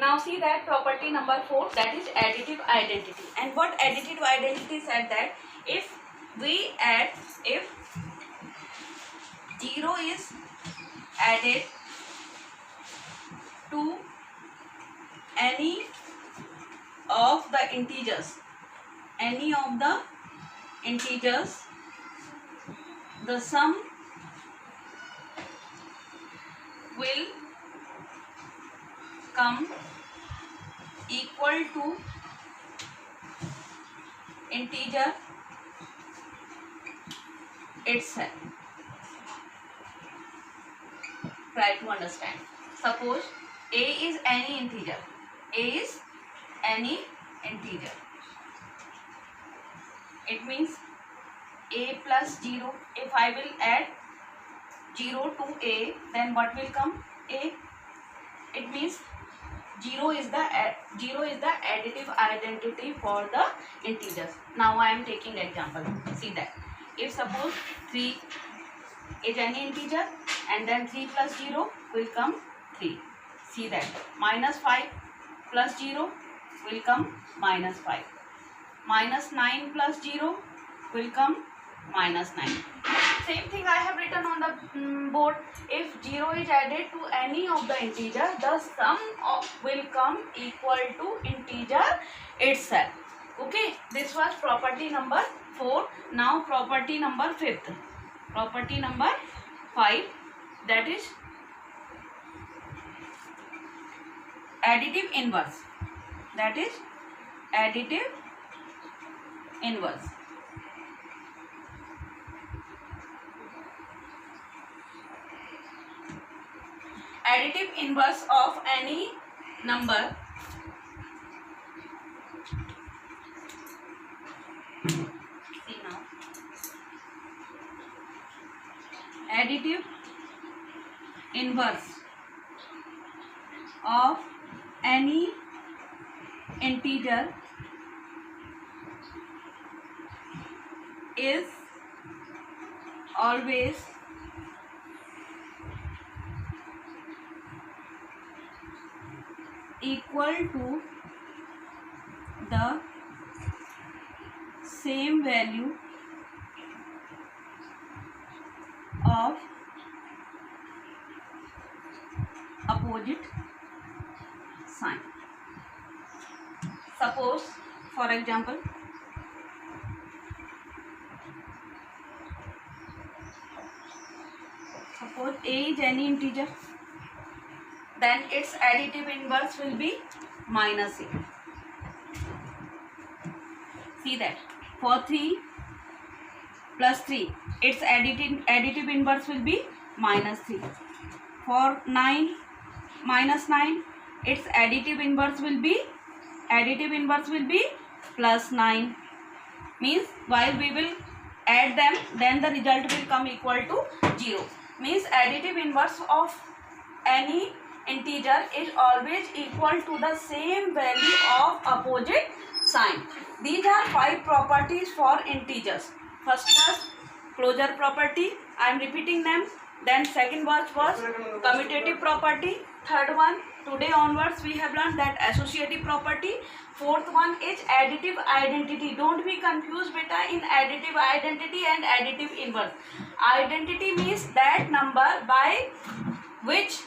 Now see that property number 4, that is additive identity. And what additive identity said that if 0 is added to any of the integers, the sum will come equal to integer itself. Try to understand. Suppose a is any integer. It means a plus 0. If I will add 0 to a, then what will come? A. It means 0 is the additive identity for the integers. Now I am taking example. See that. If suppose 3 is any integer, and then 3 plus 0 will come 3. See that. Minus 5 plus 0 will come minus 5. Minus 9 plus 0 will come minus 9. Same thing I have written on the board. If 0 is added to any of the integer, the sum will come equal to integer itself. Okay, this was property number 4. Now property number 5. Property number 5, that is additive inverse. That is additive inverse. Additive inverse of any number see now. Additive inverse of any integer is always equal to the same value of opposite sign. Suppose, for example, suppose a is any integer, then its additive inverse will be minus a. See that. For 3 plus 3, its additive inverse will be minus 3. For 9 minus 9, its additive inverse will be plus 9. Means while we will add them, then the result will come equal to 0. Means additive inverse of any integer is always equal to the same value of opposite sign. These are 5 properties for integers. First was closure property, I am repeating them. Then second was commutative property. Third one, today onwards we have learned that associative property. Fourth one is additive identity. Don't be confused beta in additive identity and additive inverse. Identity means that number by which,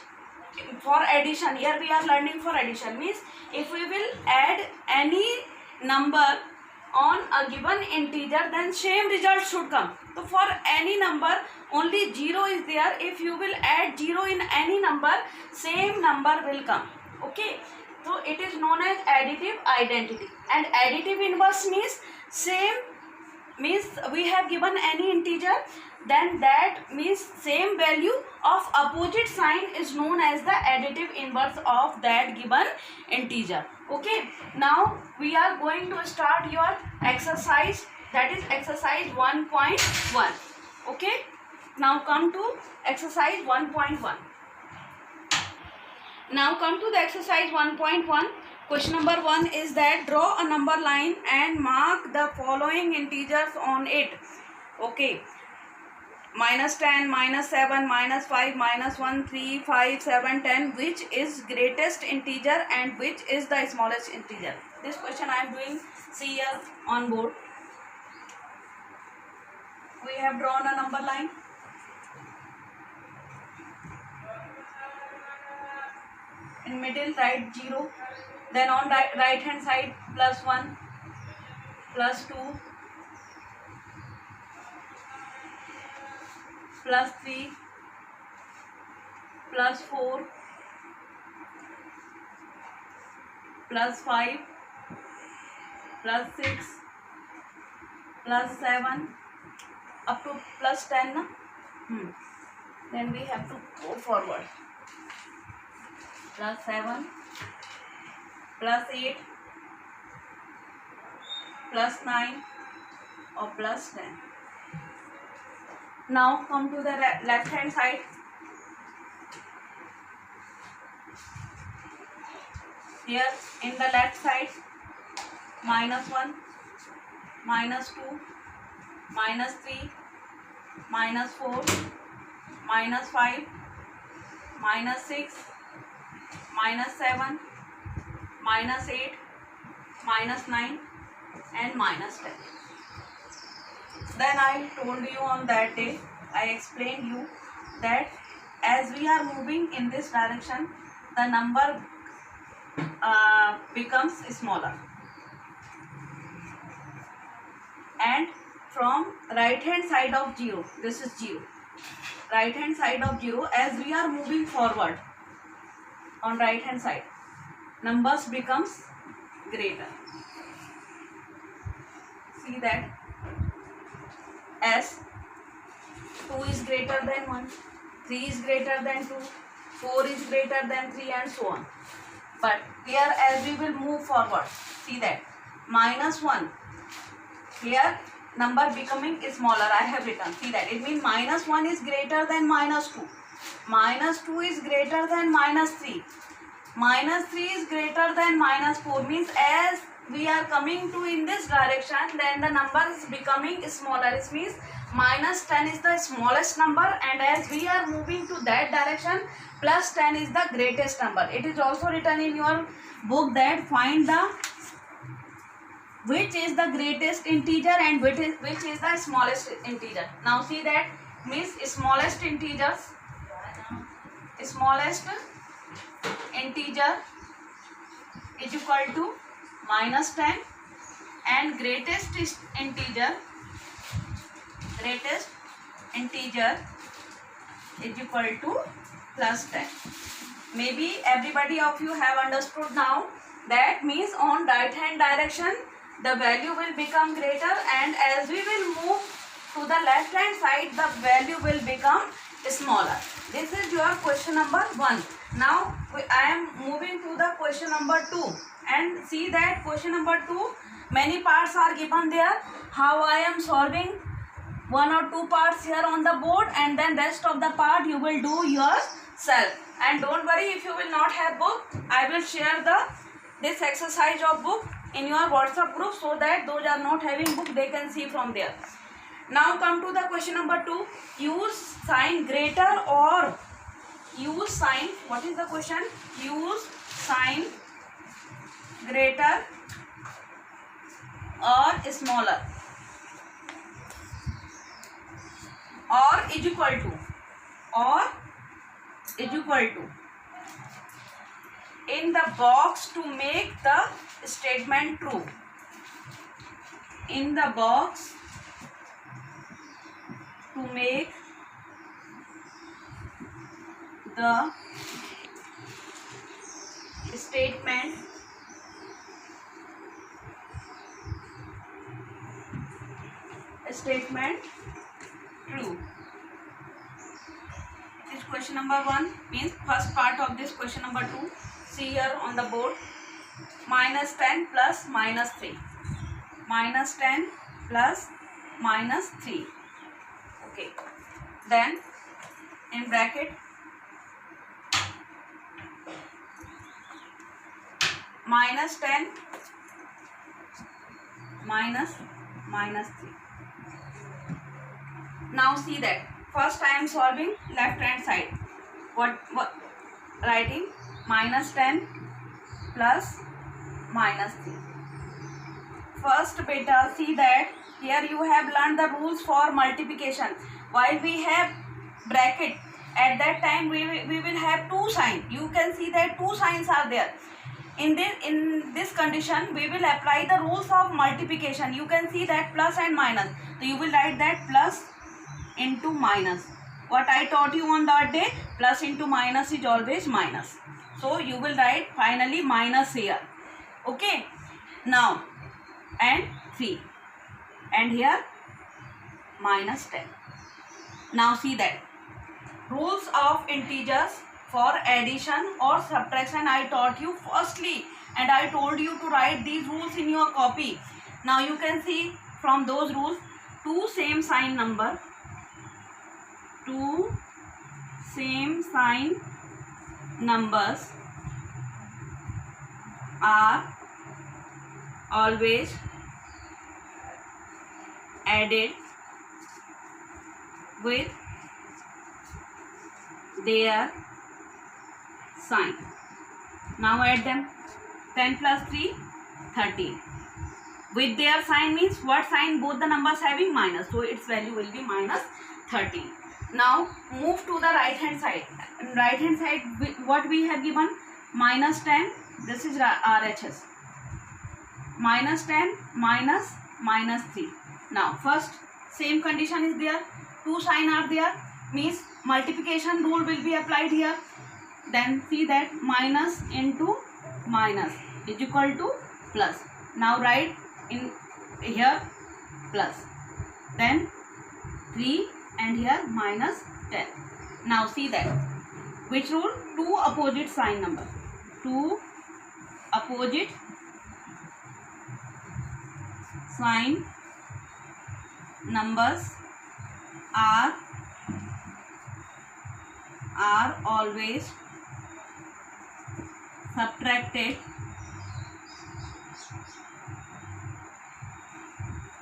for addition, here we are learning for addition, means if we will add any number on a given integer, then same result should come. So for any number only 0 is there. If you will add 0 in any number, same number will come. Okay, so it is known as additive identity. And additive inverse means same, means we have given any integer, then that means same value of opposite sign is known as the additive inverse of that given integer. Okay, now we are going to start your exercise, that is exercise 1.1. okay, now come to exercise 1.1. Now come to the exercise 1.1. Question number 1 is that draw a number line and mark the following integers on it. Okay, -10, -7, -5, -1, 3, 5, 7, 10. Which is greatest integer and which is the smallest integer? This question I am doing. See here on board. We have drawn a number line. In middle write 0. Then on right hand side +1, +2, +3, +4, +5, +6, +7 up to +10 na? Then we have to go forward. +7, +8, +9 or +10. Now come to the left hand side. Here in the left side, -1, -2, -3, -4, -5, -6, -7, -8, -9 and -10. Then I told you on that day, I explained you that as we are moving in this direction, the number becomes smaller. And from right hand side of 0, this is 0, right hand side of 0, as we are moving forward on right hand side, numbers becomes greater. See that as 2 is greater than 1, 3 is greater than 2, 4 is greater than 3 and so on. But here as we will move forward, see that -1, here number becoming smaller, I have written, see that it means -1 is greater than -2, -2 is greater than -3, -3 is greater than -4, means as we are coming to in this direction, then the number is becoming smaller. It means -10 is the smallest number, and as we are moving to that direction, +10 is the greatest number. It is also written in your book that find the which is the greatest integer and which is the smallest integer. Now see that means smallest integer is equal to -10 and greatest integer is equal to +10. Maybe everybody of you have understood now. That means on right hand direction the value will become greater, and as we will move to the left hand side the value will become smaller. This is your question number 1. Now I am moving to the question number 2, and see that question number 2 many parts are given there. How I am solving 1 or 2 parts here on the board, and then rest of the part you will do yourself. And don't worry if you will not have book, I will share this exercise of book in your WhatsApp group, so that those are not having book they can see from there. Now come to the question number 2. Use sign greater or use sign, what is the question? Use sign greater or smaller or is equal to in the box to make the statement true. In the box to make the statement true. This is question number 1, means first part of this question number 2. See here on the board, -10 plus -3, -10 plus -3. Okay, then in bracket -10 minus -3. Now see that first I am solving left hand side. What writing minus 10 plus minus 3. First beta, see that here you have learned the rules for multiplication. While we have bracket, at that time we will have two signs. You can see that two signs are there. In this condition we will apply the rules of multiplication. You can see that plus and minus. So you will write that plus into minus. What I taught you on that day, plus into minus is always minus. So you will write finally minus here. Okay. Now and 3 and here minus 10. Now see that rules of integers for addition or subtraction I taught you firstly, and I told you to write these rules in your copy. Now you can see from those rules, two same sign numbers are always added with their sign. Now add them. 10 plus 3, 13. With their sign means what sign? Both the numbers having minus, so its value will be minus 13. Now move to the right hand side. In right hand side, what we have given? Minus 10. This is RHS. Minus 10 minus 3. Now first same condition is there. Two sign are there. Means multiplication rule will be applied here. Then see that minus into minus is equal to plus. Now write in here plus. Then 3 and here minus 10. Now see that which rule? Two opposite sign number. Two opposite sign numbers are always subtracted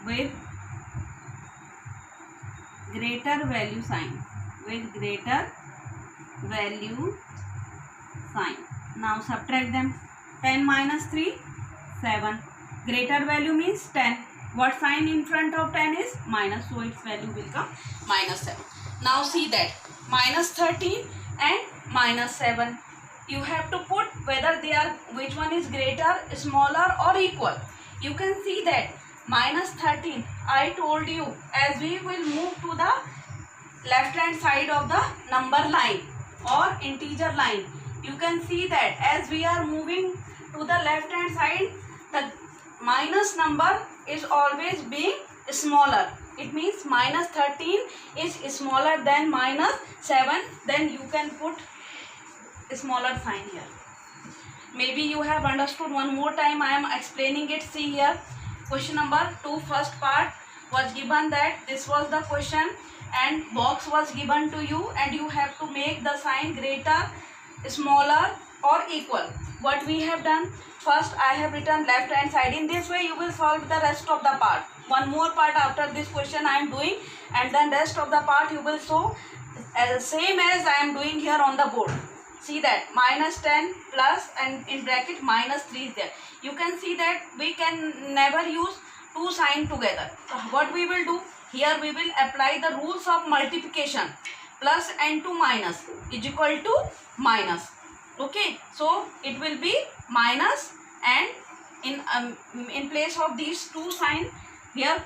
with greater value sign. Now subtract them. 10 minus 3, 7. Greater value means 10. What sign in front of 10 is minus, so its value will come minus 7. Now see that minus 13 and minus 7. You have to put whether they are, which one is greater, smaller or equal. You can see that minus 13, I told you, as we will move to the left hand side of the number line or integer line. You can see that as we are moving to the left hand side, the minus number is always being smaller. It means minus 13 is smaller than minus 7. Then you can put a smaller sign here. Maybe you have understood. One more time I am explaining it. See here, question number 2, first part was given that this was the question and box was given to you and you have to make the sign greater, smaller or equal. What we have done, first I have written left hand side. In this way you will solve the rest of the part. One more part after this question I am doing, and then rest of the part you will show as same as I am doing here on the board. See that minus 10 plus and in bracket minus 3 is there. You can see that we can never use two signs together. So what we will do here, we will apply the rules of multiplication. Plus and to minus is equal to minus. Okay, so it will be minus, and in place of these two signs here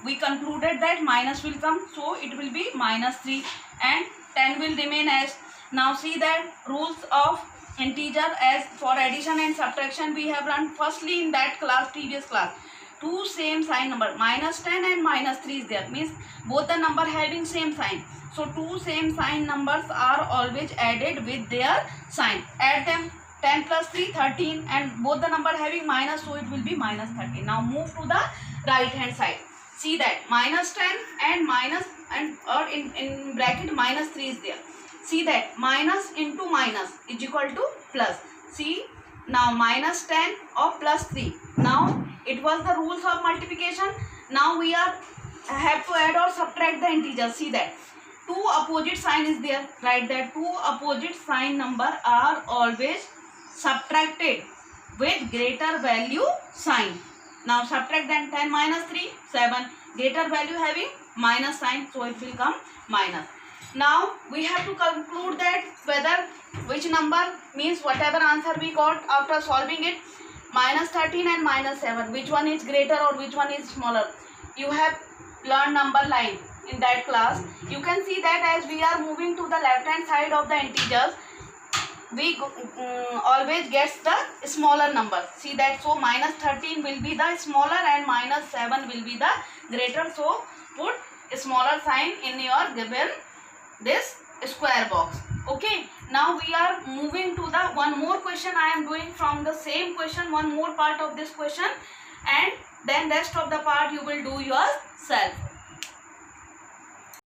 we concluded that minus will come, so it will be minus 3 and 10 will remain as. Now see that rules of integer as for addition and subtraction we have run firstly in that class, previous class. Two same sign number, minus 10 and minus 3 is there, means both the number having same sign. So two same sign numbers are always added with their sign. Add them. 10 plus 3, 13, and both the number having minus, so it will be minus 13. Now move to the right hand side. See that minus 10 and minus and or in bracket minus 3 is there. See that minus into minus is equal to plus. See now minus 10 or plus 3. Now it was the rules of multiplication. Now we have to add or subtract the integers. See that two opposite sign is there. Write that two opposite sign number are always subtracted with greater value sign. Now subtract then 10 minus 3, 7. Greater value having minus sign, so it will come minus. Now we have to conclude that whether which number, means whatever answer we got after solving it, minus 13 and minus 7, which one is greater or which one is smaller. You have learned number line in that class. You can see that as we are moving to the left hand side of the integers, we always gets the smaller number. See that, so minus 13 will be the smaller and minus 7 will be the greater. So put a smaller sign in your given this square box. Okay, now we are moving to the one more question. I am doing from the same question one more part of this question, and then rest of the part you will do yourself.